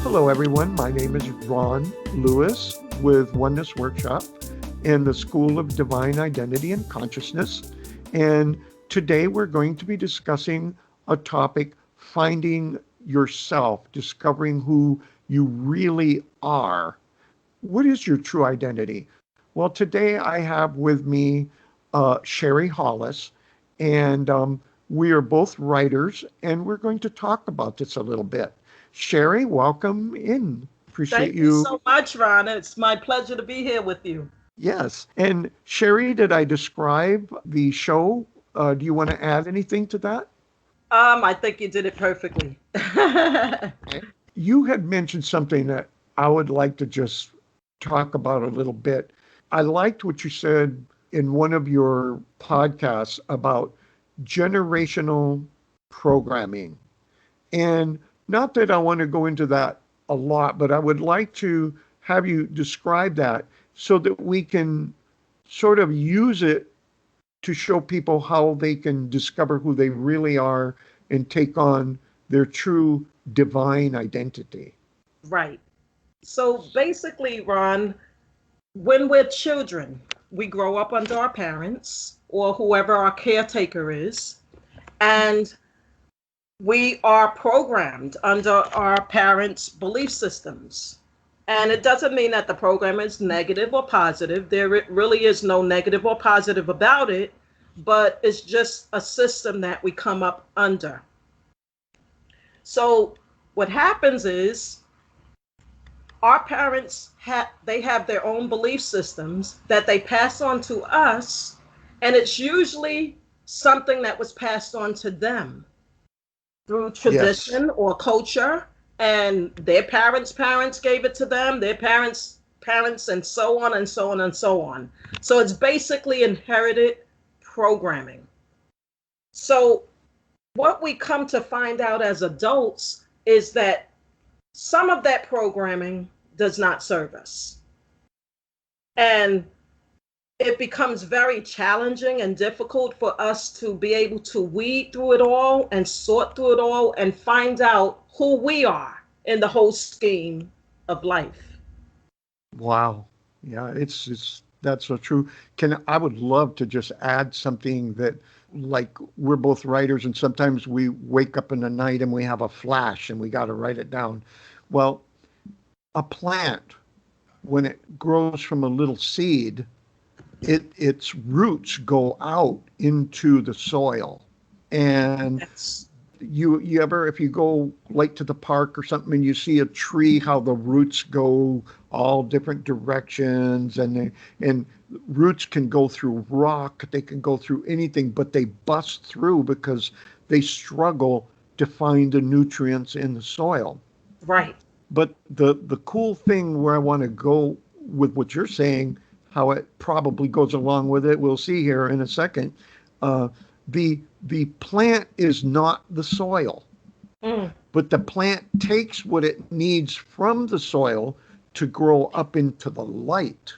Hello, everyone. My name is Ron Lewis with Oneness Workshop in the School of Divine Identity and Consciousness. And today we're going to be discussing a topic, finding yourself, discovering who you really are. What is your true identity? Well, today I have with me Sherie Hollis, and we are both writers, and we're going to talk about this a little bit. Sherie, welcome in. Appreciate Thank you you. so much, Ron. It's my pleasure to be here with you. Yes. And Sherie, did I describe the show? Do you want to add anything to that? I think you did it perfectly. You had mentioned something that I would like to just talk about a little bit. I liked what you said in one of your podcasts about generational programming. And not that I want to go into that a lot, but I would like to have you describe that so that we can sort of use it to show people how they can discover who they really are and take on their true divine identity. Right. So basically, Ron, when we're children, we grow up under our parents or whoever our caretaker is, and we are programmed under our parents' belief systems. And it doesn't mean that the program is negative or positive. There really is no negative or positive about it, but it's just a system that we come up under. So what happens is our parents have their own belief systems that they pass on to us, and it's usually something that was passed on to them through Yes. tradition or culture, and their parents gave it to them, their parents, and so on and so on and so on. So it's basically inherited programming. So what we come to find out as adults is that some of that programming does not serve us, and it becomes very challenging and difficult for us to be able to weed through it all and sort through it all and find out who we are in the whole scheme of life. Wow. Yeah, it's that's so true. Can I would love to just add something that like we're both writers and sometimes we wake up in the night and we have a flash and we got to write it down. Well, a plant when it grows from a little seed, its roots go out into the soil. And Yes. you ever if you go like to the park or something and you see a tree how the roots go all different directions and roots can go through rock, they can go through anything, but they bust through because they struggle to find the nutrients in the soil. Right. But the cool thing where I want to go with what you're saying, how it probably goes along with it, we'll see here in a second. Uh, the plant is not the soil, Mm, but the plant takes what it needs from the soil to grow up into the light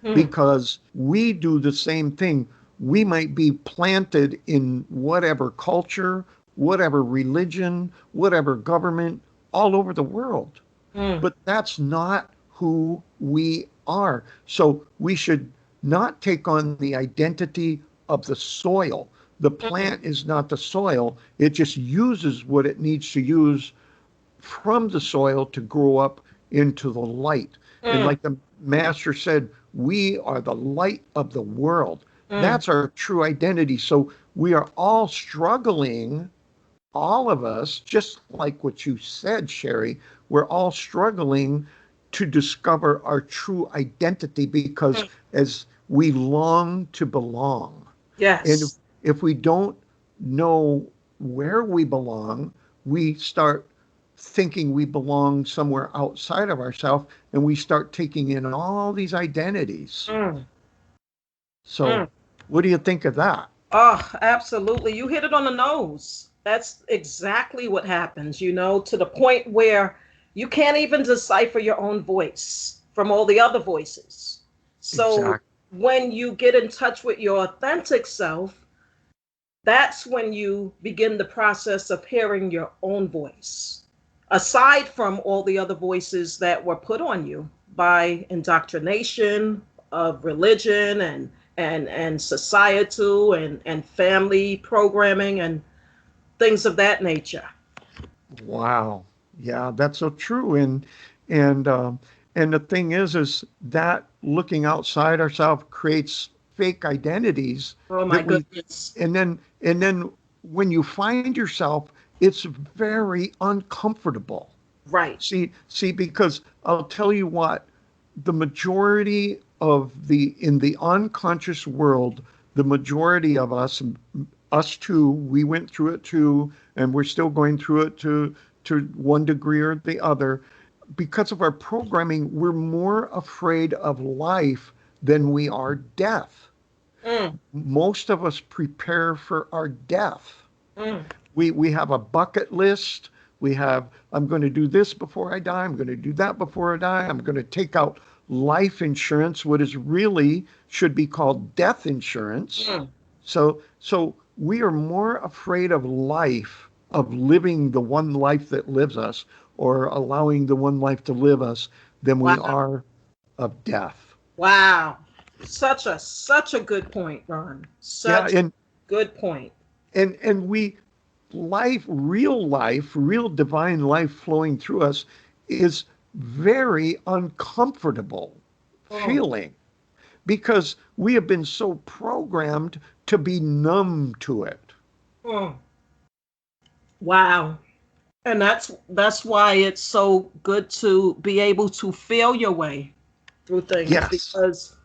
mm, because we do the same thing. We might be planted in whatever culture, whatever religion, whatever government, all over the world. mm, But that's not who we are. So we should not take on the identity of the soil. The mm, plant is not the soil, it just uses what it needs to use from the soil to grow up into the light. And mm, like the master said, we are the light of the world. mm. That's our true identity. So we are all struggling, all of us, just like what you said, Sherie, we're all struggling to discover our true identity because Mm. as we long to belong. And Yes. if we don't know where we belong, we start thinking we belong somewhere outside of ourselves and we start taking in all these identities. Mm, So, mm. what do you think of that? Oh, absolutely. You hit it on the nose. That's exactly what happens, to the point where you can't even decipher your own voice from all the other voices. So Exactly. when you get in touch with your authentic self, that's when you begin the process of hearing your own voice. aside from all the other voices that were put on you by indoctrination of religion and societal and family programming and things of that nature. Wow. Yeah, that's so true. And and the thing is that looking outside ourselves creates fake identities Oh my that we goodness. and then when you find yourself, it's very uncomfortable. Right. See, because I'll tell you what, the majority of the in the unconscious world, the majority of us too, we went through it too, and we're still going through it to one degree or the other. Because of our programming, we're more afraid of life than we are death. Mm, Most of us prepare for our death. mm, We have a bucket list. We have, I'm going to do this before I die. I'm going to do that before I die. I'm going to take out life insurance, what is really should be called death insurance. mm. So we are more afraid of life, of living the one life that lives us, or allowing the one life to live us, than we Wow. are of death. Wow. Such a good point, Ron. Yeah, Such a good point. and we life, real divine life flowing through us is very uncomfortable Mm, feeling because we have been so programmed to be numb to it. mm. Wow. And that's why it's so good to be able to feel your way through things Yes. because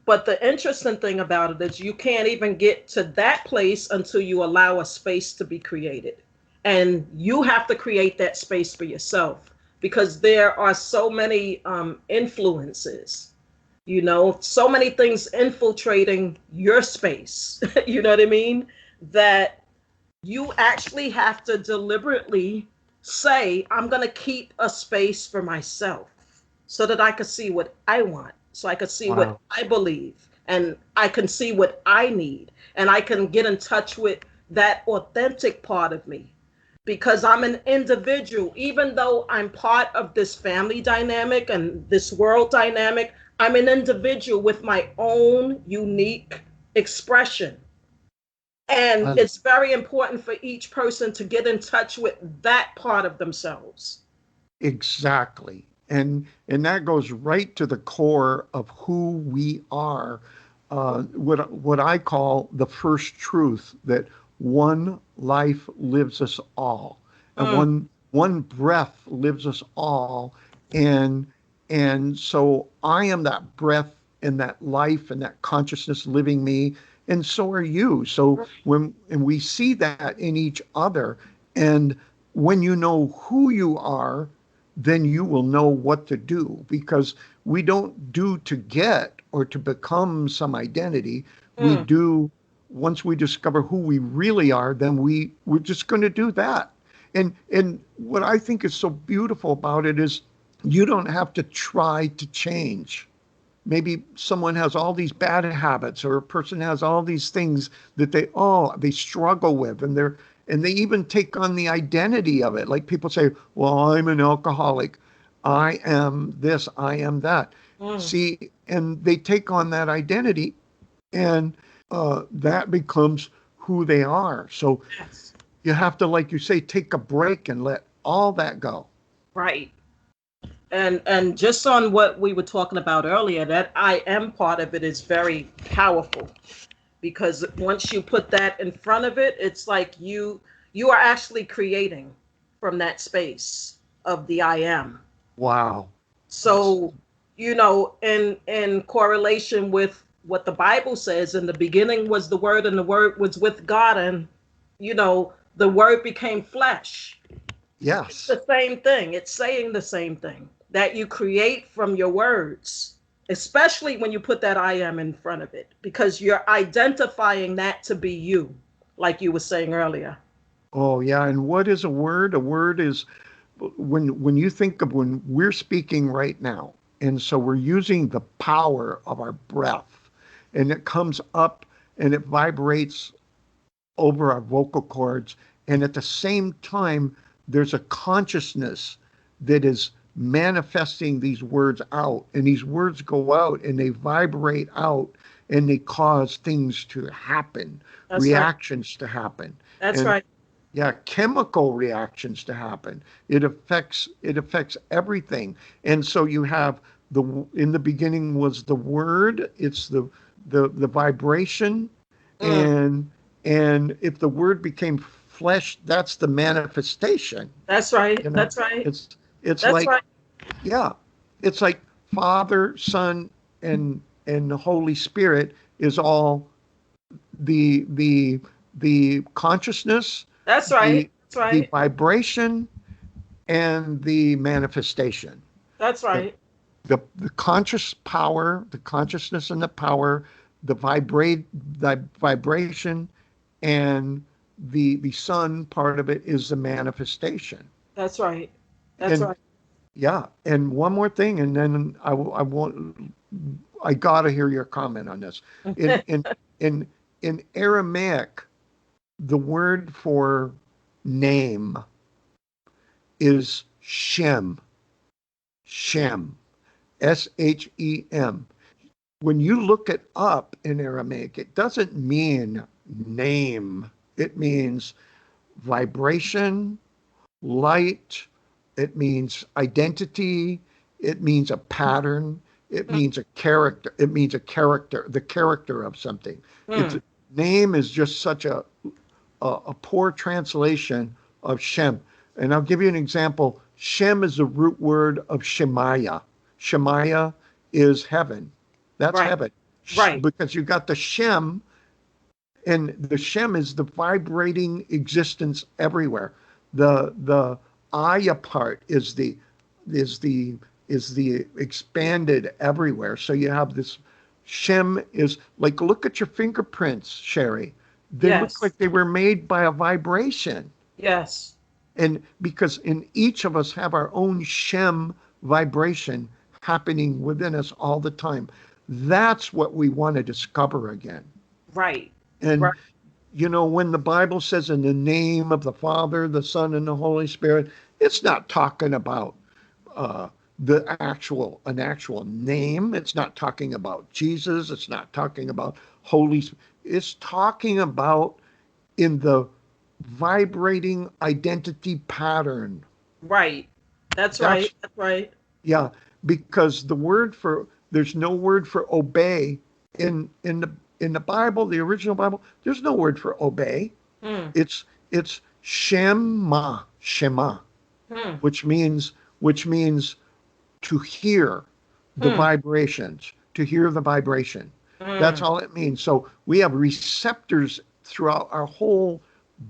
but the interesting thing about it is you can't even get to that place until you allow a space to be created. And you have to create that space for yourself because there are so many influences, so many things infiltrating your space, you know what I mean? That you actually have to deliberately say, I'm going to keep a space for myself so that I can see what I want, so I can see what Wow. I believe, and I can see what I need, and I can get in touch with that authentic part of me. Because I'm an individual, even though I'm part of this family dynamic and this world dynamic, I'm an individual with my own unique expression. And Uh, it's very important for each person to get in touch with that part of themselves. exactly. And that goes right to the core of who we are. What I call the first truth that one life lives us all, and Mm, one breath lives us all, and and so I am that breath and that life and that consciousness living me, and so are you. So when and we see that in each other, and when you know who you are, then you will know what to do because we don't do to get or to become some identity. We mm, do once we discover who we really are, then we're just going to do that. And what I think is so beautiful about it is you don't have to try to change. Maybe someone has all these bad habits or a person has all these things that they struggle with and they even take on the identity of it. Like people say, well, I'm an alcoholic, I am this, I am that. mm. See, and they take on that identity, and that becomes who they are. So Yes. you have to, like you say, take a break and let all that go. Right. And just on what we were talking about earlier, that I am part of it is very powerful because once you put that in front of it, it's like you are actually creating from that space of the I am. Wow. That's So, in correlation with what the Bible says, in the beginning was the Word, and the Word was with God, and the Word became flesh. It's yes. the same thing. It's saying the same thing that you create from your words, especially when you put that I am in front of it, because you're identifying that to be you, like you were saying earlier. Oh, yeah. And what is a word? A word is when you think of when we're speaking right now, and so we're using the power of our breath, and it comes up and it vibrates over our vocal cords, and at the same time, there's a consciousness that is manifesting these words out. And these words go out and they vibrate out and they cause things to happen, That's right. reactions to happen. That's And right. yeah, chemical reactions to happen. It affects everything. And so you have the in the beginning was the word, it's the vibration, Mm, and if the word became flesh, that's the manifestation. that's right. You know, That's right. it's That's like, right. yeah, it's like Father, Son, and the Holy Spirit is all the the consciousness, That's right. the That's the right. vibration, and the manifestation. That's The, right. the conscious power, the consciousness and the power, the vibration, and the Son part of it is the manifestation. That's right. That's And right. yeah, and one more thing, and then I want I gotta hear your comment on this. In in in in Aramaic, the word for name is Shem. Shem. Shem. When you look it up in Aramaic, it doesn't mean name. It means vibration, light. It means identity. It means a pattern. It Mm, means a character. It means a character, the character of something. It's mm. name is just such a poor translation of Shem. And I'll give you an example. Shem is the root word of Shemaiah. Shemaiah is heaven. That's Right. heaven. Right. Because you got the Shem, and the Shem is the vibrating existence everywhere. The Aya part is the is the expanded everywhere. So you have this Shem is like, look at your fingerprints, Sherie. They look Yes. like they were made by a vibration. Yes. And because in each of us have our own Shem vibration happening within us all the time. That's what we want to discover again. Right. And Right. when the Bible says in the name of the Father, the Son, and the Holy Spirit, it's not talking about uh, an actual name. It's not talking about Jesus. It's not talking about Holy. It's talking about in the vibrating identity pattern. Right. That's right. That's That's right. yeah, because there's no word for obey in the Bible, the original Bible. There's no word for obey. Mm, It's Shema, mm, which means to hear the mm, vibrations, to hear the vibration. That's mm. all it means. So we have receptors throughout our whole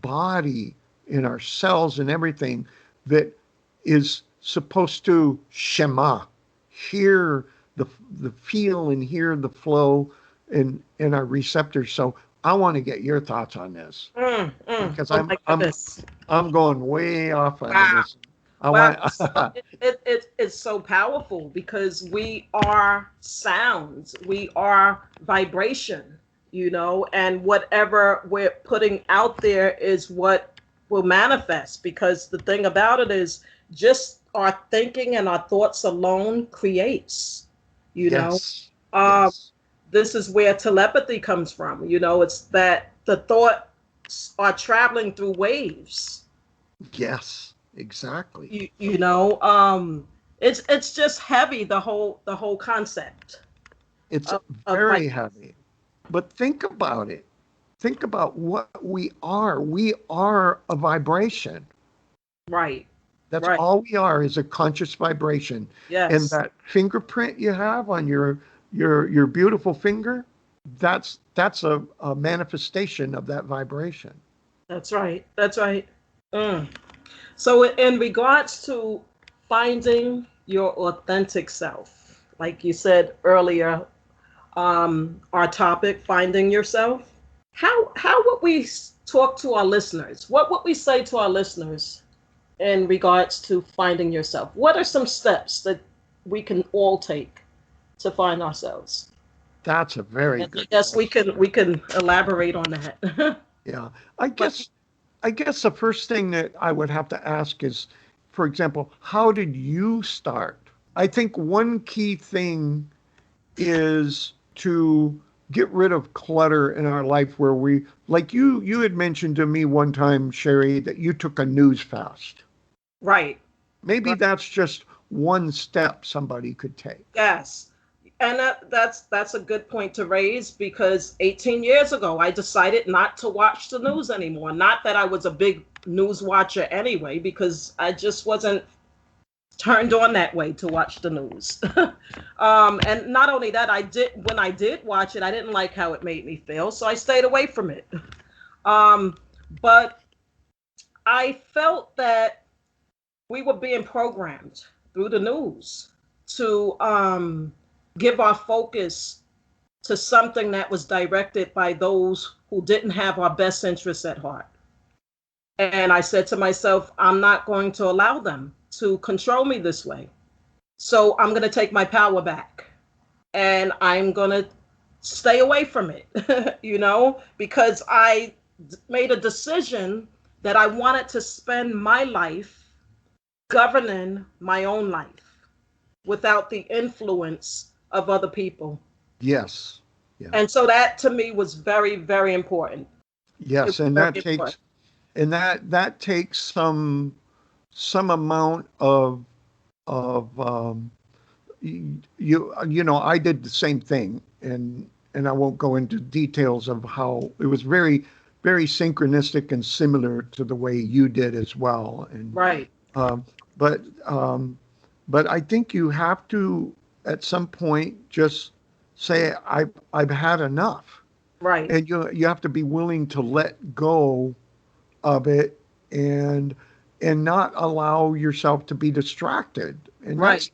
body, in our cells and everything, that is supposed to Shema, hear the the feel and hear the flow in our receptors. So I want to get your thoughts on this because Oh I'm my I'm goodness. I'm going way off onto Wow. this. I Wow. want It's so powerful because we are sounds, we are vibration, and whatever we're putting out there is what will manifest. Because the thing about it is, just our thinking and our thoughts alone creates, you know. yes, Um, yes, this is where telepathy comes from. It's that the thoughts are traveling through waves. yes, exactly. It's just heavy, the whole concept It's of very vibration. heavy. But think about it. Think about what we are. We are a vibration. Right. That's Right. all we are, is a conscious vibration. And Yes. that fingerprint you have on your beautiful finger, that's a manifestation of that vibration. That's right. That's right. Mm. So in regards to finding your authentic self, like you said earlier, our topic, finding yourself, how would we talk to our listeners? What would we say to our listeners in regards to finding yourself? What are some steps that we can all take to find ourselves? That's a very And I good guess we question. can we can elaborate on that. Yeah. I But guess I guess the first thing that I would have to ask is, for example, how did you start? I think one key thing is to get rid of clutter in our life where we, like you had mentioned to me one time, Sherie, that you took a news fast. Right. Maybe Right. that's just one step somebody could take. Yes. And that's a good point to raise because 18 years ago I decided not to watch the news anymore. Not that I was a big news watcher anyway, because I just wasn't turned on that way to watch the news. And not only that, I did when I did watch it, I didn't like how it made me feel, so I stayed away from it. Um, but I felt that we were being programmed through the news to give our focus to something that was directed by those who didn't have our best interests at heart. And I said to myself, I'm not going to allow them to control me this way. So I'm going to take my power back and I'm going to stay away from it, because I made a decision that I wanted to spend my life governing my own life without the influence of other people. Yes. Yeah. And so that to me was very, very important. It Yes, was and very important. that takes some amount of I did the same thing, and I won't go into details of how it was very synchronistic and similar to the way you did as well. And Right, um, but but I think you have to at some point just say I've had enough, right, and you have to be willing to let go of it and not allow yourself to be distracted. right.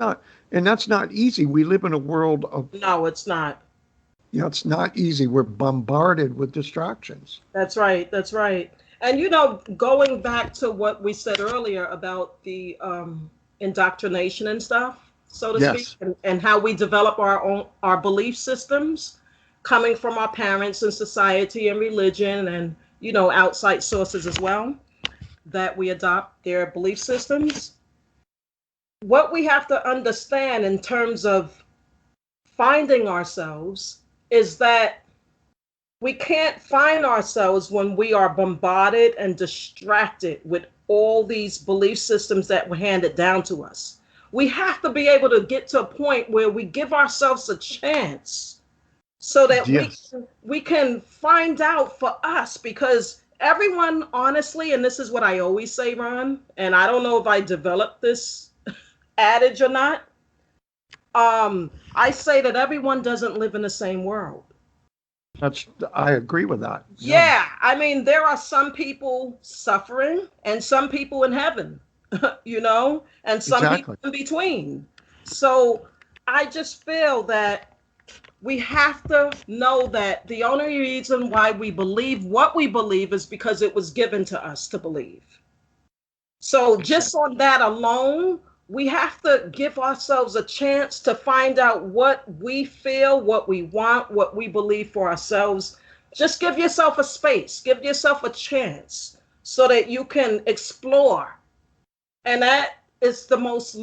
And that's not easy. We live in a world of, No, it's not. it's not easy. We're bombarded with distractions. That's right. That's right. And going back to what we said earlier about the indoctrination and stuff, so to speak, Yes, and how we develop our belief systems coming from our parents and society and religion and outside sources as well, that we adopt their belief systems. What we have to understand in terms of finding ourselves is that we can't find ourselves when we are bombarded and distracted with all these belief systems that were handed down to us. We have to be able to get to a point where we give ourselves a chance so that yes, we can find out for us, because everyone, honestly, and this is what I always say, Ron, and I don't know if I developed this adage or not. I say that everyone doesn't live in the same world. that's I agree with that. Yeah, Yeah, I mean, there are some people suffering and some people in heaven, and some people exactly. in between. So I just feel that we have to know that the only reason why we believe what we believe is because it was given to us to believe. So just Exactly. on that alone, we have to give ourselves a chance to find out what we feel, what we want, what we believe for ourselves. Just give yourself a space, give yourself a chance so that you can explore. And that is the most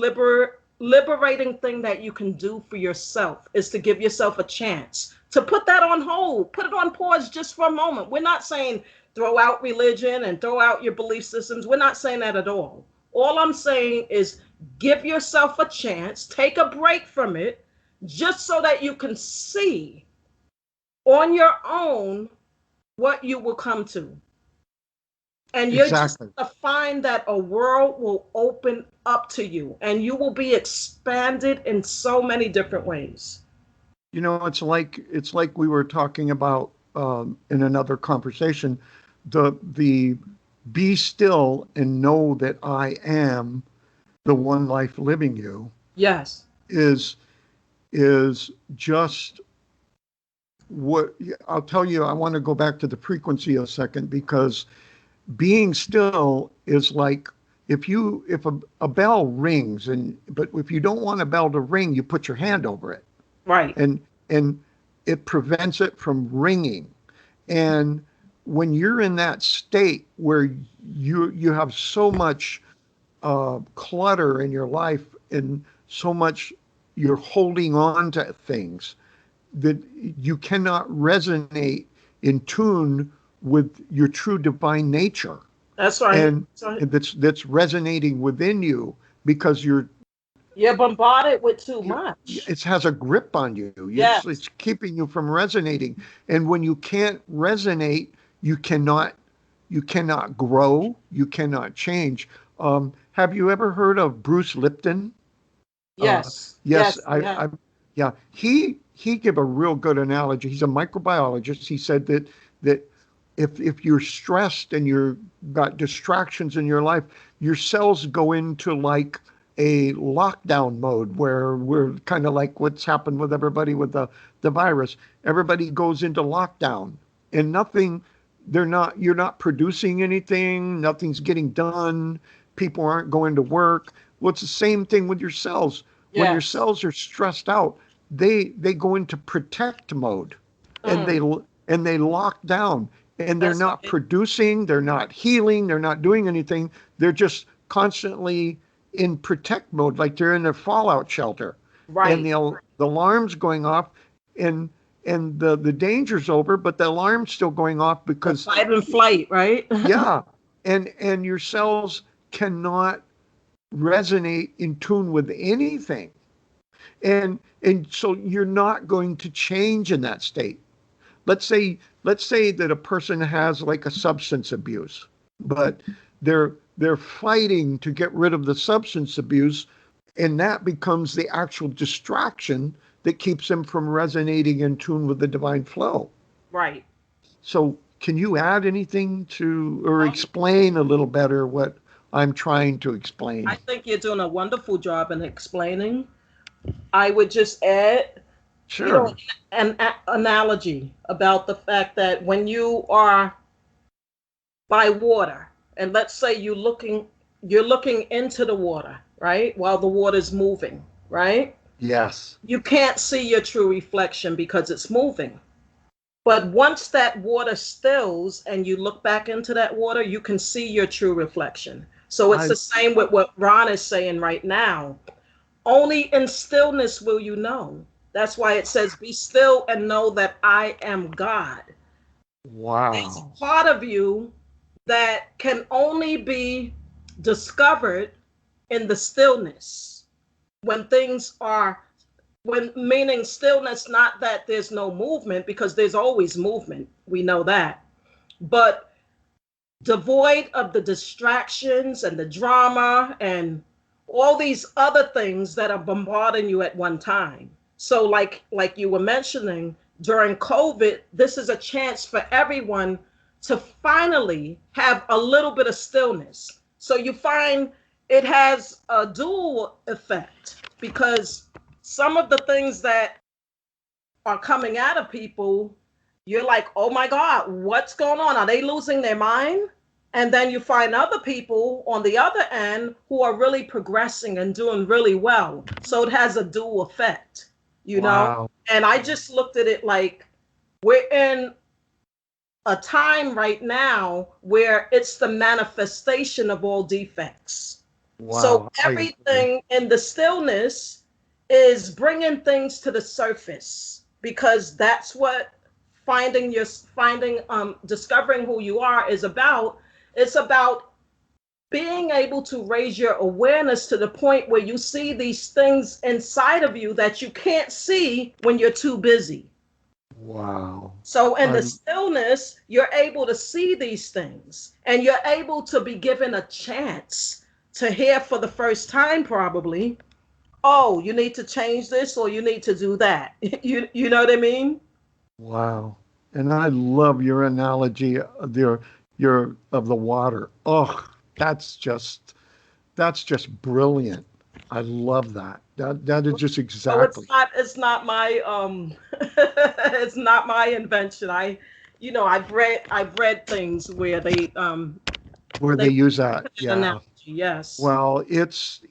liberating thing that you can do for yourself, is to give yourself a chance to put that on hold, put it on pause just for a moment. We're not saying throw out religion and throw out your belief systems. We're not saying that at all. All I'm saying is give yourself a chance, take a break from it, just so that you can see on your own what you will come to. And you're just Exactly. to find that a world will open up to you and you will be expanded in so many different ways. It's like we were talking about in another conversation. The be still and know that I am the one life living you Yes. is is just what I'll tell you. I want to go back to the frequency a second, because being still is like, if a bell rings, and but if you don't want a bell to ring, you put your hand over it, Right. and and it prevents it from ringing. And when you're in that state where you have so much clutter in your life and so much you're holding on to things that you cannot resonate in tune with your true divine nature, That's right. and That's right. that's resonating within you because You're bombarded with too much. it has a grip on you. It's Yes. keeping you from resonating. And when you can't resonate, you cannot you cannot grow, you cannot change. Have you ever heard of Bruce Lipton? Yes. Yes, Yes. Yeah. yeah, he gave a real good analogy. He's a microbiologist. He said that if you're stressed and you're got distractions in your life, your cells go into like a lockdown mode where we're kind of like what's happened with everybody with the virus. Everybody goes into lockdown and nothing, you're not producing anything, nothing's getting done, people aren't going to work. Well, it's the same thing with your cells. When your Yes. cells are stressed out, they go into protect mode and Mm, they lock down and they're that's not right. producing, they're not healing, they're not doing anything. They're just constantly in protect mode, like they're in a fallout shelter. And Right. the alarm's going off and the danger's over, but the alarm's still going off The because fight and flight, right? yeah, and your cells cannot resonate in tune with anything. And so you're not going to change in that state. Let's say that a person has like a substance abuse, but they're fighting to get rid of the substance abuse, and that becomes the actual distraction that keeps them from resonating in tune with the divine flow. Right. So can you add anything to or Um, explain a little better what I'm trying to explain? I think you're doing a wonderful job in explaining. I would just add, you know, Sure. analogy about the fact that when you are by water, and let's say you're looking into the water, right? While the water's moving, right? Yes. You can't see your true reflection because it's moving. But once that water stills and you look back into that water, you can see your true reflection. So it's I the same with what Ron is saying right now. Only in stillness will you know. That's why it says, be still and know that I am God. There's wow. a part of you that can only be discovered in the stillness when things are, when meaning stillness, not that there's no movement, because there's always movement, we know that, but devoid of the distractions and the drama and all these other things that are bombarding you at one time. So like you were mentioning, during COVID, this is a chance for everyone to finally have a little bit of stillness. So you find it has a dual effect, because some of the things that are coming out of people, you're like, oh my God, what's going on? Are they losing their mind? And then you find other people on the other end who are really progressing and doing really well. So it has a dual effect, you know? Wow. And I just looked at it like we're in a time right now where it's the manifestation of all defects. So Wow. I agree. everything in the stillness is bringing things to the surface, because that's what discovering who you are is about. It's about being able to raise your awareness to the point where you see these things inside of you that you can't see when you're too busy. Wow. So in the I stillness, you're able to see these things, and you're able to be given a chance to hear for the first time, probably, oh, you need to change this or you need to do that. You know what I mean? wow. And I love your analogy of your of the water. Oh, that's just brilliant. I love that. That is just So exactly it's not my it's not my invention. I've read things where where they they use put that. that Yeah. analogy. Yes. Well, it's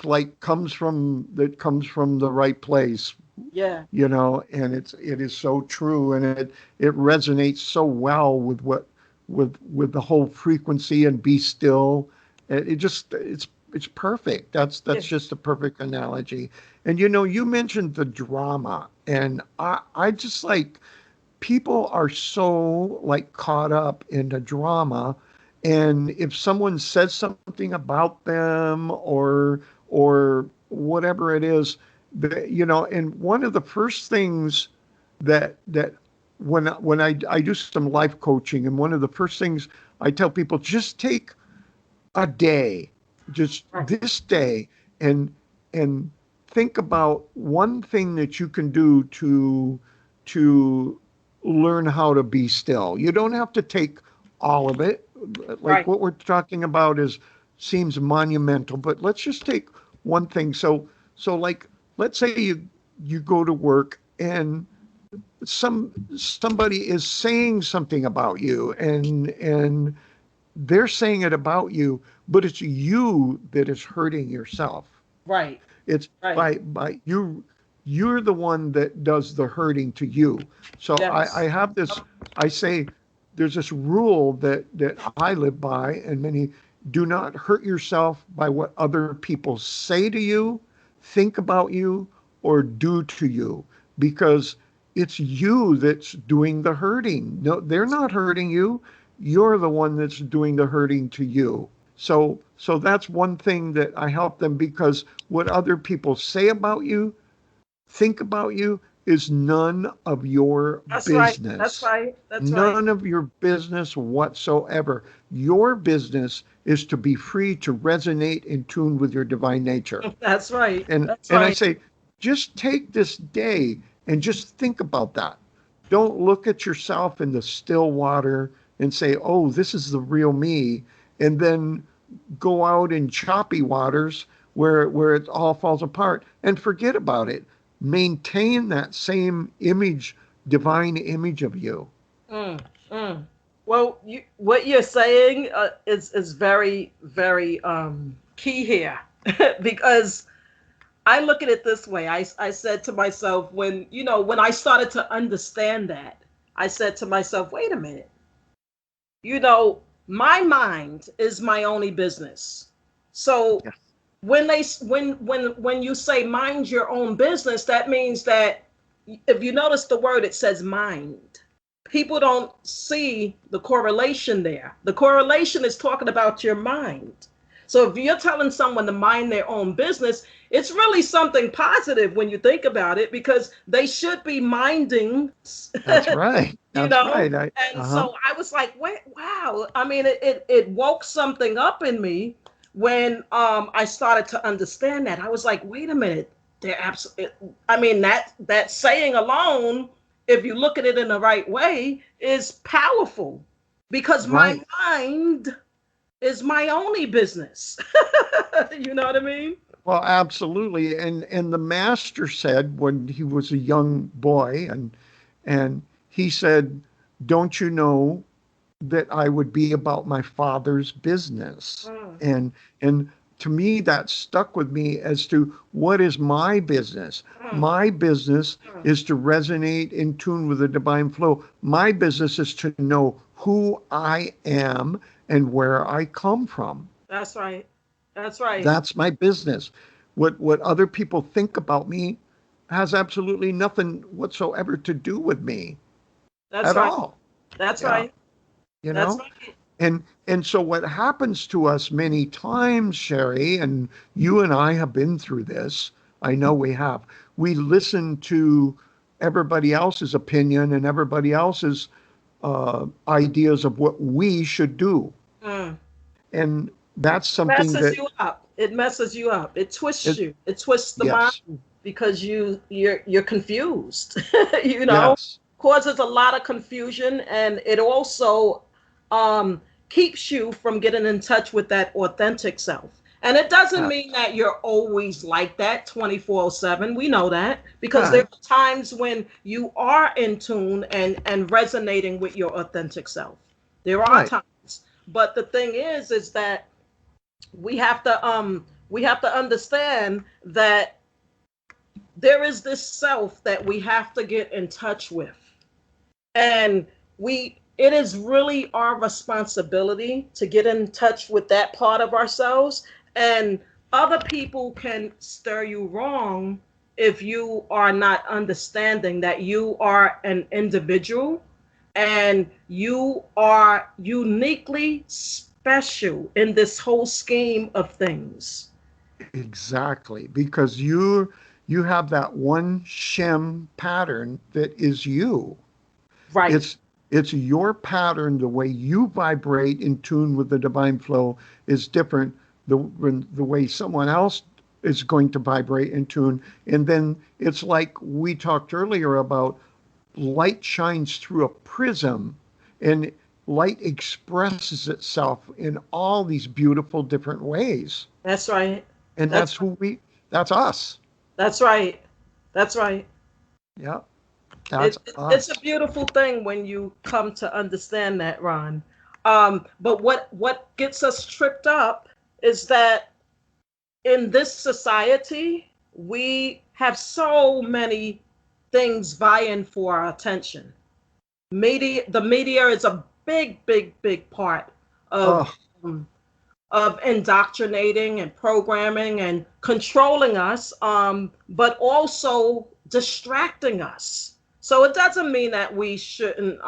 like comes from the right place, Yeah. and it is so true, and it resonates so well with what with the whole frequency and be still It's perfect. That's Yeah. just a perfect analogy. And you know, you mentioned the drama, and I just like people are so like caught up in the drama, and if someone says something about them or whatever it is, you know, and one of the first things that when I do some life coaching, and one of the first things I tell people, just take a day, just Right. this day, and and think about one thing that you can do to learn how to be still. You don't have to take all of it. Like Right. what we're talking about is seems monumental, but let's just take one thing. So like let's say you go to work and somebody is saying something about you, and they're saying it about you, but it's you that is hurting yourself. Right. It's Right. by you're the one that does the hurting to you. So I Yes. have this, I say there's this rule that I live by, and many: do not hurt yourself by what other people say to you, think about you, or do to you, because it's you that's doing the hurting. No, they're not hurting you. You're the one that's doing the hurting to you. So that's one thing that I help them, because what other people say about you, think about you, is none of your That's right. That's business. right. That's right. None of your business whatsoever. Your business is to be free to resonate in tune with your divine nature. That's right. That's And I right. say, just take this day and just think about that. Don't look at yourself in the still water and say, oh, this is the real me. And then go out in choppy waters where it all falls apart and forget about it. Maintain that same image, divine image of you. Mm, mm. Well, what you're saying is very very key here because I look at it this way. I said to myself when when I started to understand that, I said to myself, wait a minute, you know, my mind is my only business. So Yes. when you say mind your own business, that means that if you notice the word, it says mind. People don't see the correlation there. The correlation is talking about your mind. So if you're telling someone to mind their own business, it's really something positive when you think about it, because they should be minding, That's right. you That's know. right. I And uh-huh. so I was like, wait, wow. I mean, it woke something up in me when I started to understand that. I was like, wait a minute, they're absolutely. I mean, that saying alone, if you look at it in the right way, is powerful, because my Right. mind is my only business. You know what I mean? Well, absolutely. And the master said when he was a young boy, and he said, don't you know that I would be about my father's business? Mm, And to me that stuck with me as to what is my business. mm, My business mm. is to resonate in tune with the divine flow. My business is to know who I am and where I come from. That's right. That's right. That's my business. What other people think about me has absolutely nothing whatsoever to do with me That's at right. all. That's Yeah, right. you That's know? right. And so what happens to us many times, Sherie, and you and I have been through this, I know we have. We listen to everybody else's opinion and everybody else's ideas of what we should do. Mm. And that's It something messes that you up. It messes you up. It twists it, you. It twists the mind yes, because you're confused. You know, yes, causes a lot of confusion, and it also um, keeps you from getting in touch with that authentic self. And it doesn't uh, mean that you're always like that 24/7. We know that because there right, are times when you are in tune and resonating with your authentic self. There are right, times. But the thing is that we have to understand that there is this self that we have to get in touch with, and we it is really our responsibility to get in touch with that part of ourselves. And other people can stir you wrong if you are not understanding that you are an individual and you are uniquely special in this whole scheme of things. Exactly, because you have that one shem pattern that is you. Right. It's it's your pattern, the way you vibrate in tune with the divine flow is different the way someone else is going to vibrate in tune. And then it's like we talked earlier about light shines through a prism and light expresses itself in all these beautiful different ways. That's right. And That's that's us. that's right. That's right. Yeah, that's It's a us. beautiful thing when you come to understand that, Ron. But what gets us tripped up is that in this society we have so many things vying for our attention. The media is a big part of Oh, um, of indoctrinating and programming and controlling us, but also distracting us. So it doesn't mean that we shouldn't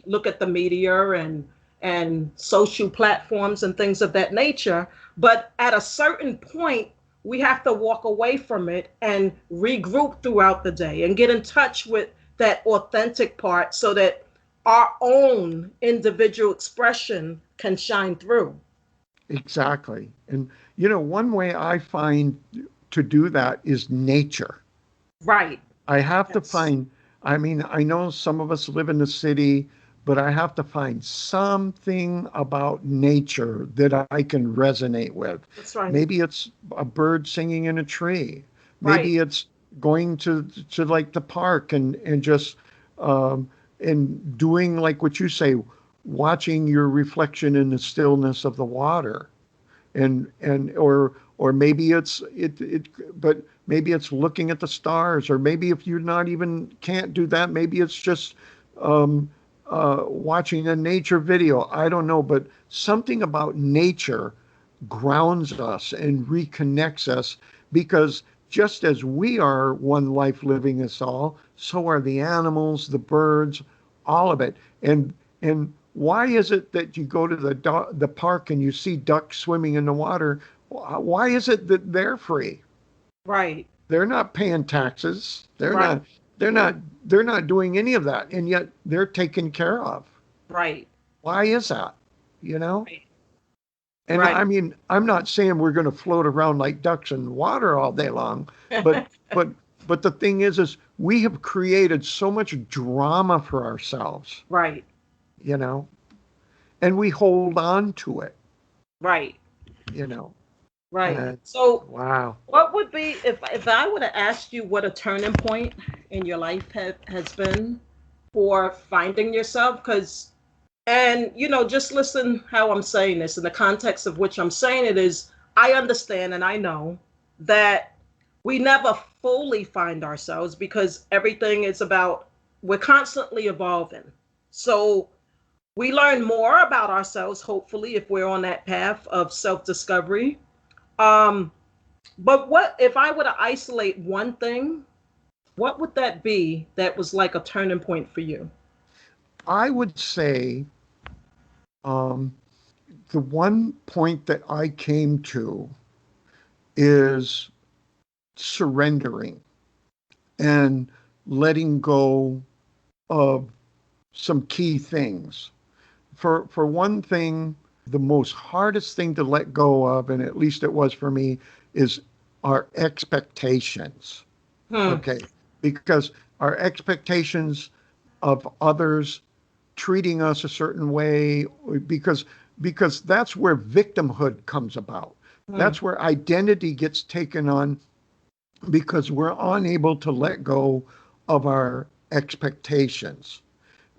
look at the media and social platforms and things of that nature. But at a certain point, we have to walk away from it and regroup throughout the day and get in touch with that authentic part so that our own individual expression can shine through. exactly. And one way I find to do that is nature. Right. I have to Yes. find, I mean, I know some of us live in the city, but I have to find something about nature that I can resonate with. That's right. Maybe it's a bird singing in a tree. Right. Maybe it's going to like the park and just um, and doing like what you say, watching your reflection in the stillness of the water and or maybe it but maybe it's looking at the stars, or maybe if you're not even can't do that, maybe it's just um watching a nature video. I don't know, but something about nature grounds us and reconnects us, because just as we are one life living us all, so are the animals, the birds, all of it. And why is it that you go to the park and you see ducks swimming in the water? Why is it that they're free? Right. They're not paying taxes. Right. They're not they're not doing any of that, and yet they're taken care of. Right. Why is that? You know? Right. And Right. I mean, I'm not saying we're going to float around like ducks in water all day long, but but but the thing is we have created so much drama for ourselves, Right. you know, and we hold on to it, Right. you know. Right. And So, wow. what would be if I would have asked you what a turning point in your life has been for finding yourself? Because and just listen how I'm saying this in the context of which I'm saying it is. I understand and I know that we never fully find ourselves because everything is about we're constantly evolving. So we learn more about ourselves, hopefully, if we're on that path of self discovery. Um, but what if I were to isolate one thing? What would that be that was like a turning point for you? I would say um, the one point that I came to is surrendering and letting go of some key things. For one thing, the most hardest thing to let go of, and at least it was for me, is our expectations. Hmm. Okay, because our expectations of others treating us a certain way, because that's where victimhood comes about. Hmm. That's where identity gets taken on, because we're unable to let go of our expectations.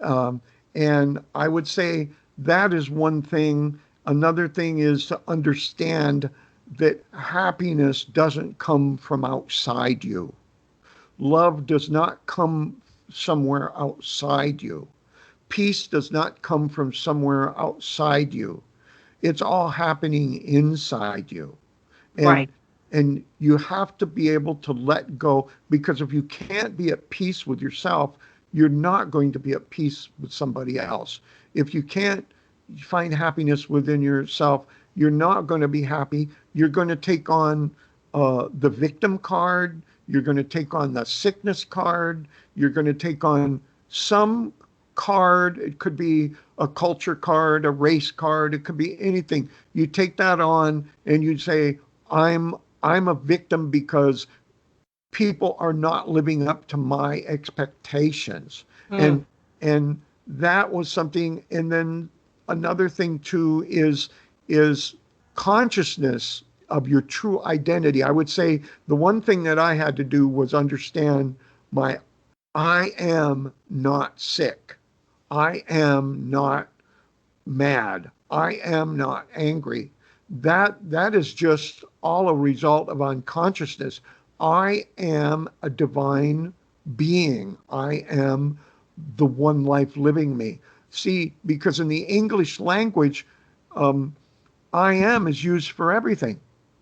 Um, and I would say that is one thing. Another thing is to understand that happiness doesn't come from outside you. Love does not come somewhere outside you. peace does not come from somewhere outside you. It's all happening inside you. And Right. and you have to be able to let go, because if you can't be at peace with yourself, you're not going to be at peace with somebody else. If you can't find happiness within yourself, you're not going to be happy. You're going to take on the victim card. You're going to take on the sickness card. You're going to take on some card. It could be a culture card, a race card. It could be anything. You take that on and you say, I'm I'm a victim because people are not living up to my expectations. Hmm. And that was something. And then another thing too is consciousness of your true identity. I would say the one thing that I had to do was understand my I am not sick. I am not mad. I am not angry. That is just all a result of unconsciousness. I am a divine being. I am the one life living me. See, because in the English language, um, I am is used for everything.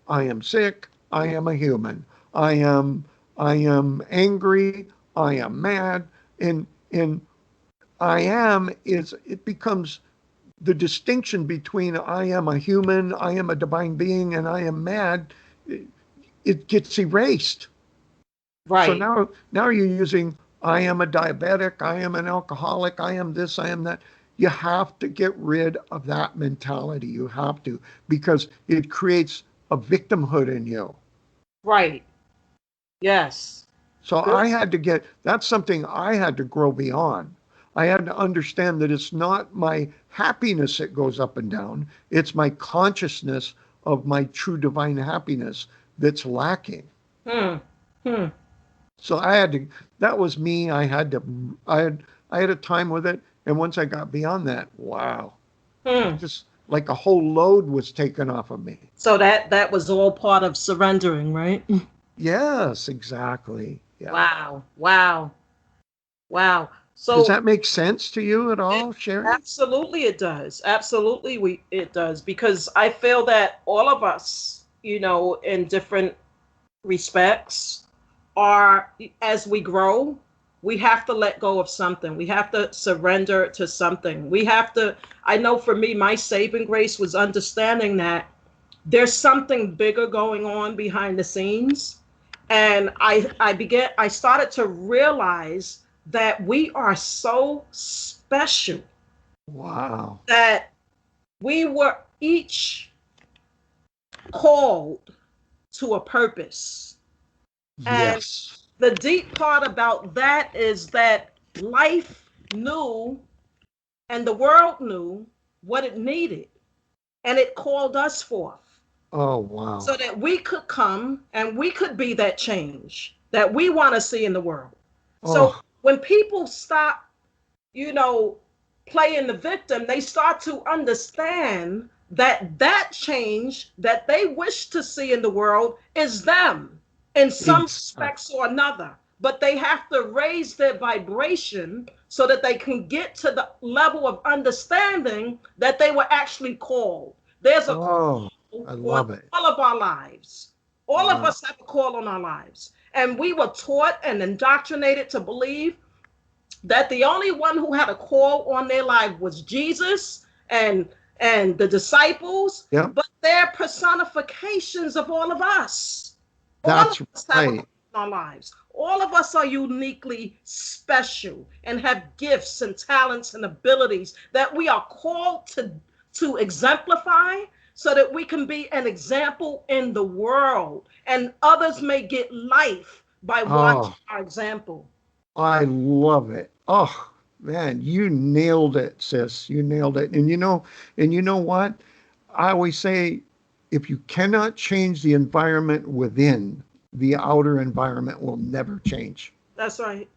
I am sick. I am a human. I am I am angry. I am mad. And I am is it becomes the distinction between I am a human, I am a divine being, and I am mad, it gets erased. So Right. now you're using I am a diabetic, I am an alcoholic, I am this, I am that. You have to get rid of that mentality. You have to, because it creates a victimhood in you. Right. Yes. So Good. I had to get, that's something I had to grow beyond. I had to understand that it's not my happiness that goes up and down, it's my consciousness of my true divine happiness that's lacking. Hmm. Hmm. So I had to, that was me. I had a time with it. And once I got beyond that, wow, Hmm. just like a whole load was taken off of me. So that was all part of surrendering, right? Yes, exactly. Yeah. Wow. Wow. Wow. Does So that make sense to you at it, all, Sherry? absolutely it does. Absolutely it does, because I feel that all of us, in different respects, are, as we grow, we have to let go of something. We have to surrender to something. We have to, I know for me, my saving grace was understanding that there's something bigger going on behind the scenes. And I started to realize that we are so special, Wow. that we were each called to a purpose. And Yes. the deep part about that is that life knew and the world knew what it needed, and it called us forth Oh, so wow. that we could come and we could be that change that we want to see in the world. So Oh, when people stop, you know, playing the victim, they start to understand that that change that they wish to see in the world is them in some exactly. respects or another. But they have to raise their vibration so that they can get to the level of understanding that they were actually called. There's a Oh, call I on love it. all of our lives. All of Wow. us have a call on our lives. And we were taught and indoctrinated to believe that the only one who had a call on their life was Jesus and the disciples, Yep. but they're personifications of all of us. All of That's us have a call right. on our lives. All of us are uniquely special and have gifts and talents and abilities that we are called to exemplify so that we can be an example in the world and others may get life by watching Oh, our example. I love it. Oh, man, you nailed it, sis. You nailed it. And you know what? I always say if you cannot change the environment within, the outer environment will never change. That's right.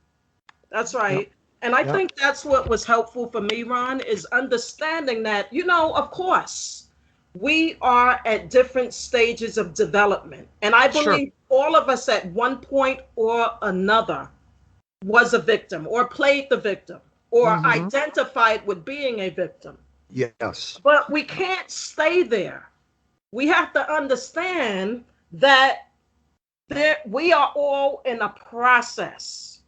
That's Yep. right. And I Yep. think that's what was helpful for me, Ron, is understanding that, of course, we are at different stages of development. And I Sure. believe all of us at one point or another was a victim or played the victim. or Mm-hmm. identified with being a victim. Yes. But we can't stay there. We have to understand that we are all in a process.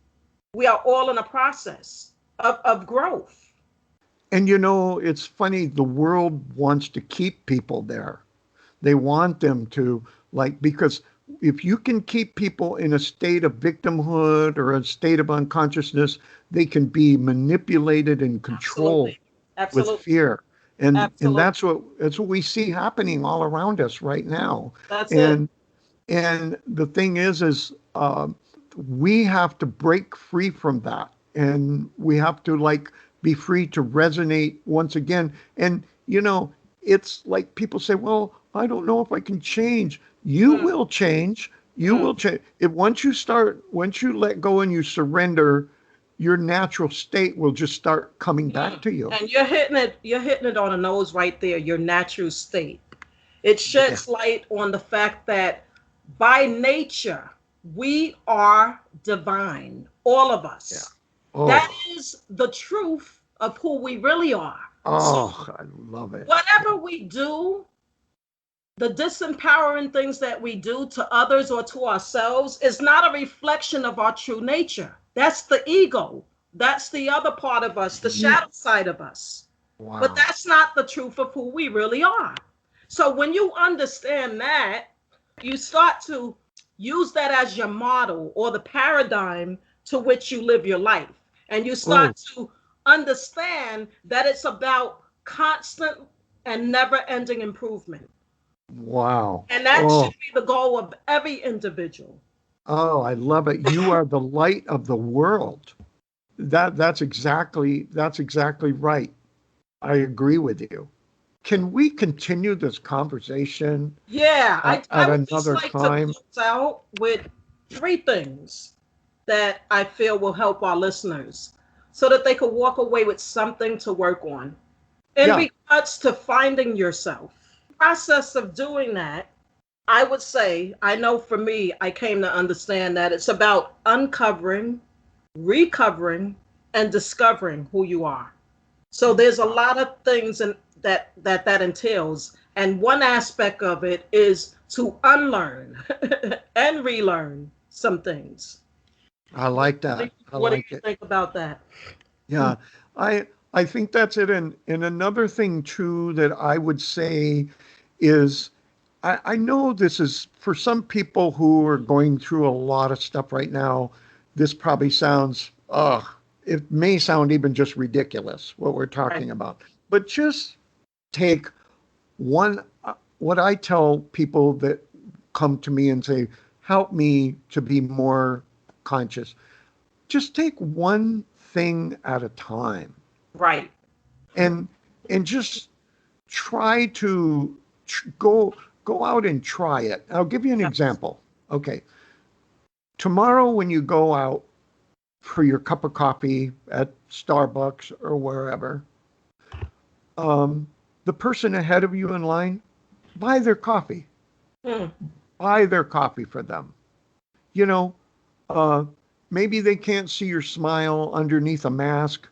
We are all in a process of growth. And it's funny, the world wants to keep people there. They want them to, like, because if you can keep people in a state of victimhood or a state of unconsciousness, they can be manipulated and controlled Absolutely. with Absolutely. fear. And Absolutely. that's what we see happening all around us right now. That's it. And the thing is we have to break free from that, and we have to like be free to resonate once again. And it's like people say, "Well, I don't know if I can change." You Mm, will change. You mm, will change. If once you let go and you surrender, your natural state will just start coming back mm. to you. And you're hitting it on the nose right there, your natural state. It Yeah. sheds light on the fact that by nature, we are divine, all of Yeah. us. That Oh. is the truth of who we really are. So, Oh, I love it. whatever Yeah. we do, the disempowering things that we do to others or to ourselves is not a reflection of our true nature. That's the ego. That's the other part of us, the Ye- shadow side of us. But Wow. that's not the truth of who we really are. So when you understand that, you start to use that as your model or the paradigm to which you live your life. And you Oh, start to understand that it's about constant and never ending improvement. wow. And that should Oh, be the goal of every individual. oh, I love it. You are the light of the world. That's exactly right. I agree with you. Can we continue this conversation Yeah, I at would just another like to time? close out with three things that I feel will help our listeners so that they could walk away with something to work on. In Yeah, regards to finding yourself, process of doing that, I would say, I know for me, I came to understand that it's about uncovering, recovering, and discovering who you are. So there's a lot of things that entails, and one aspect of it is to unlearn and relearn some things. I What, like that. I what do like you it. think about that? Yeah, I think that's it. And another thing too that I would say is I know this is for some people who are going through a lot of stuff right now. This probably sounds, it may sound even just ridiculous what we're Right. talking about. But just take one, what I tell people that come to me and say, help me to be more conscious. Just take one thing at a time, Right. and just try to go out and try it. I'll give you an Yes. example. Okay, tomorrow when you go out for your cup of coffee at Starbucks or wherever, um, the person ahead of you in line, buy their coffee. Mm, Buy their coffee for them. You know, uh, maybe they can't see your smile underneath a mask.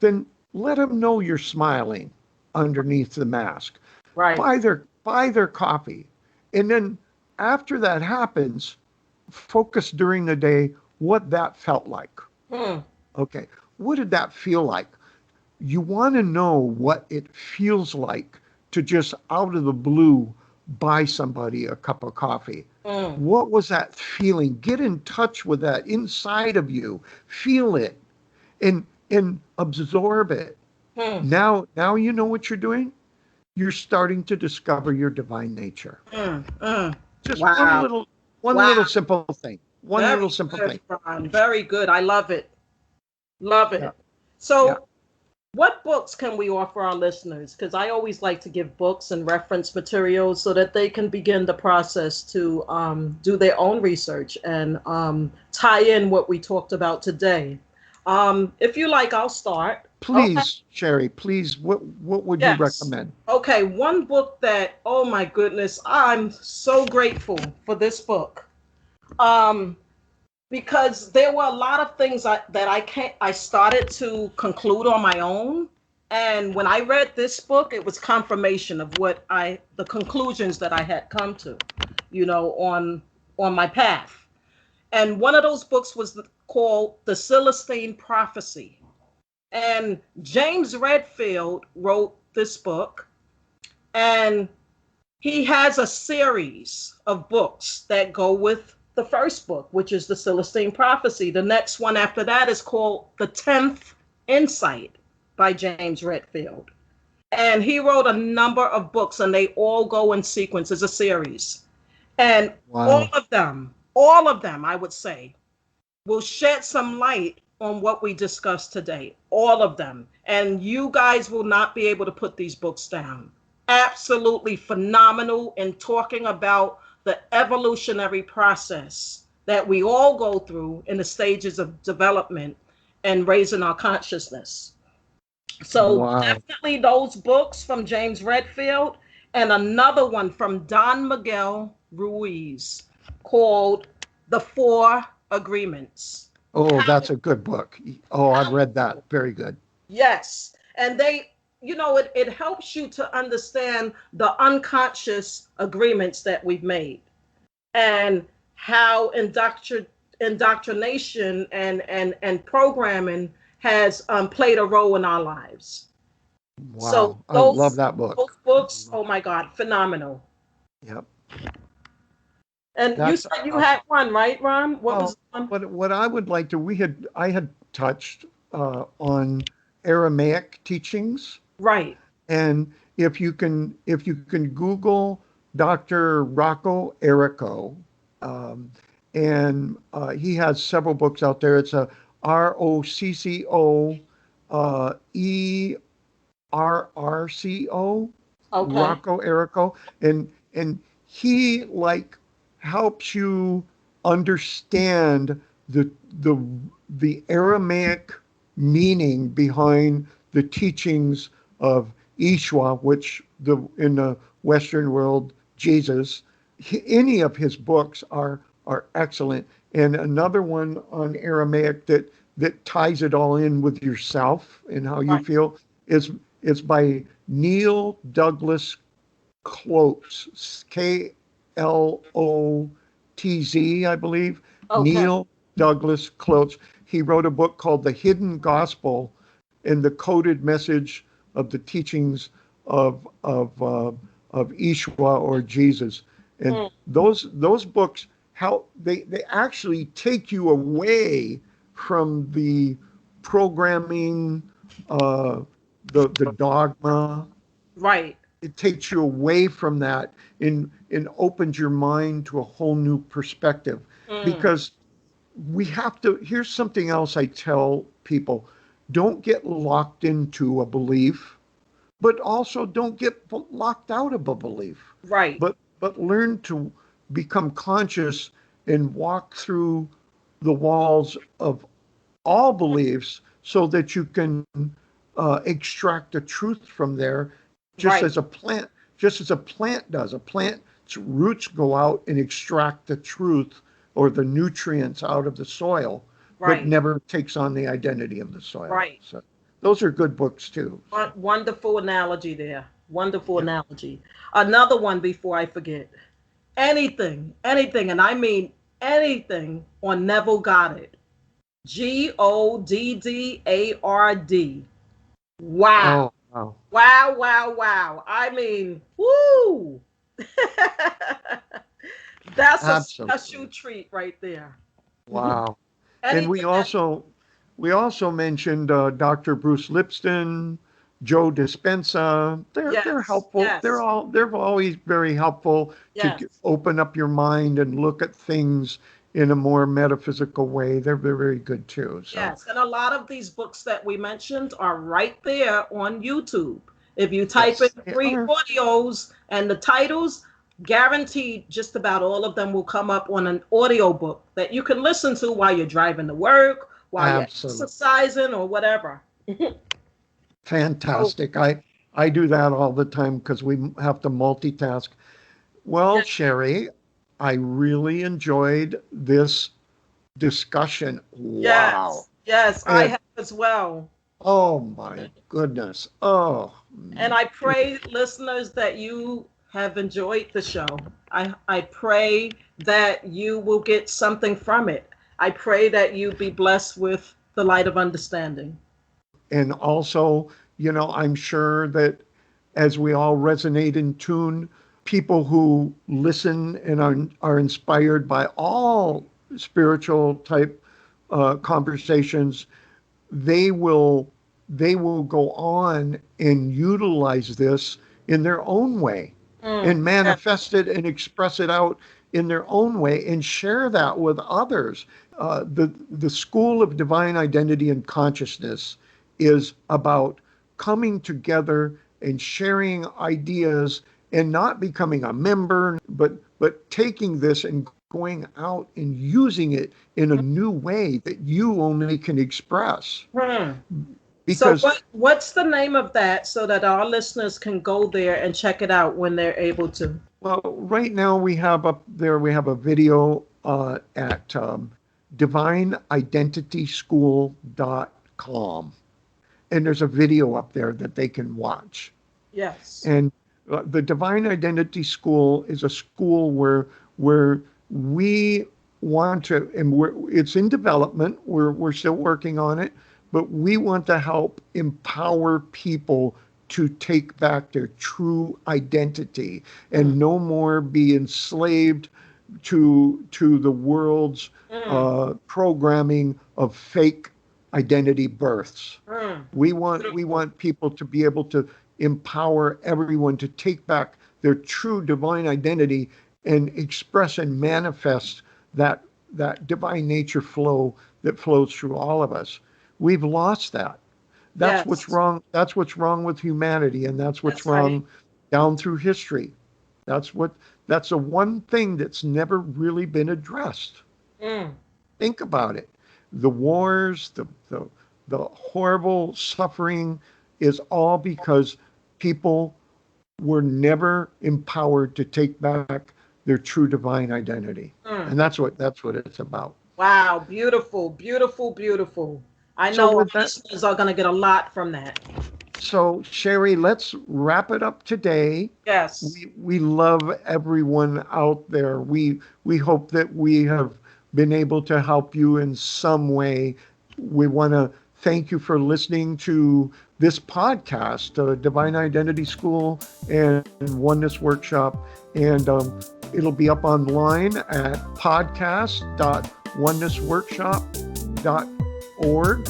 Then let them know you're smiling underneath the mask. right. Buy their coffee. And then after that happens, focus during the day what that felt like. Mm, Okay. What did that feel like? You want to know what it feels like to just out of the blue buy somebody a cup of coffee. mm, What was that feeling? Get in touch with that inside of you. Feel it and absorb it. mm, Now you know what you're doing. You're starting to discover your divine nature. mm, mm. Just Wow. one Wow. little simple thing. One Very little simple good, thing. Ron. Very good. I love it. Love Yeah. it. Yeah. So, what books can we offer our listeners? Because I always like to give books and reference materials so that they can begin the process to do their own research and tie in what we talked about today. If you like, I'll start. Okay. Please, Sherry, please, what would you Yes. recommend? Okay. One book that, oh my goodness, I'm so grateful for this book. Um, because there were a lot of things that I started to conclude on my own. And when I read this book, it was confirmation of the conclusions that I had come to, on my path. And one of those books was called The Celestine Prophecy. And James Redfield wrote this book, and he has a series of books that go with the first book, which is the Celestine Prophecy. The next one after that is called The 10th Insight by James Redfield. And he wrote a number of books, and they all go in sequence as a series. And Wow. all of them, I would say, will shed some light on what we discussed today. All of them. And you guys will not be able to put these books down. Absolutely phenomenal in talking about the evolutionary process that we all go through in the stages of development and raising our consciousness. So Wow. definitely those books from James Redfield, and another one from Don Miguel Ruiz called The Four Agreements. Oh, How, that's a good book. Oh, I've how, read that. Very good. yes. And it helps you to understand the unconscious agreements that we've made, and how indoctrination and programming has played a role in our lives. So Wow. I love that those book. books, oh my God, phenomenal. Yep. And you That's said you had awesome. one, right, Ron? What was Well, the one? what I would like to, I had touched on Aramaic teachings, Right. and if you can Google Dr. Rocco Errico, um, and he has several books out there. It's a Rocco ERRCO, Okay. Rocco Errico, and he like helps you understand the the the Aramaic meaning behind the teachings of Ishwa, which in the Western world, Jesus. Any of his books are excellent. And another one on Aramaic that ties it all in with yourself and how you Right. feel is by Neil Douglas Klotz, Klotz, I believe. Okay. Neil Douglas Klotz. He wrote a book called The Hidden Gospel and the Coded Message of the Teachings of Ishwa or Jesus. And Mm, those books, how they actually take you away from the programming, uh, the dogma. right. It takes you away from that and opens your mind to a whole new perspective. Mm, Because we have to, here's something else I tell people: don't get locked into a belief, but also don't get locked out of a belief. right. But learn to become conscious and walk through the walls of all beliefs so that you can extract the truth from there, just Right. as a plant, just as a plant does. A plant's roots go out and extract the truth or the nutrients out of the soil, but Right. never takes on the identity of the soil. Right. So those are good books too. So Wonderful analogy there. Wonderful yeah. analogy. Another one before I forget. Anything, and I mean anything on Neville Goddard. Goddard. Wow. Oh wow. Wow, wow, wow. I mean, woo. That's a special Absolutely. treat right there. Wow. And Anything that, we also mentioned Dr. Bruce Lipton, Joe Dispenza. They're yes, helpful. yes, They're always very helpful to yes, open up your mind and look at things in a more metaphysical way. They're very good too. So yes. And a lot of these books that we mentioned are right there on YouTube. If you type in yes, they free are audios and the titles, guaranteed just about all of them will come up on an audio book that you can listen to while you're driving to work, while you're absolutely exercising, or whatever. So, fantastic. I do that all the time because we have to multitask. Well, yeah, Sherry, I really enjoyed this discussion. Wow. Yes, yes, I And have as well. oh my goodness. Oh, And I pray, listeners, that you have enjoyed the show. I pray that you will get something from it. I pray that you be blessed with the light of understanding. and also, I'm sure that as we all resonate in tune, people who listen and are inspired by all spiritual type conversations, they will they will go on and utilize this in their own way and Yes. manifest it and express it out in their own way and share that with others. The School of Divine Identity and Consciousness is about coming together and sharing ideas and not becoming a member, but taking this and going out and using it in a new way that you only can express. Hmm. So Because, what's the name of that so that our listeners can go there and check it out when they're able to? well, right now we have a video at divineidentityschool.com. And there's a video up there that they can watch. Yes. And the Divine Identity School is a school where we want to, and it's in development. We're still working on it, but we want to help empower people to take back their true identity Mm, and no more be enslaved to the world's mm, programming of fake identity births. mm. We Beautiful. want people to be able to empower everyone to take back their true divine identity and express and manifest that divine nature flow that flows through all of us. We've lost that. That's what's Yes, wrong. That's what's wrong with humanity, and that's what's that's right. wrong down through history. That's what that's the one thing that's never really been addressed. Mm, Think about it. The wars, the horrible suffering is all because people were never empowered to take back their true divine identity. mm. And that's what it's about. Wow, beautiful, beautiful, beautiful. I So know our with that, listeners are going to get a lot from that. so Sherry, let's wrap it up today. Yes, We love everyone out there. We hope that we have been able to help you in some way. We want to thank you for listening to this podcast, Divine Identity School and Oneness Workshop, and it'll be up online at podcast.onenessworkshop.org.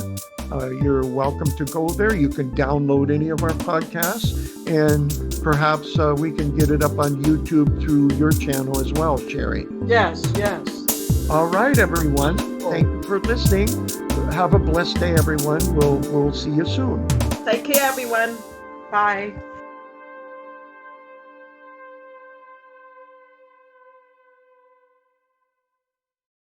You're welcome to go there. You can download any of our podcasts, and perhaps we can get it up on YouTube through your channel as well, Sherie. yes, yes. All right, everyone. Oh, Thank you for listening. Have a blessed day, everyone. We'll see you soon. take care, everyone. Bye.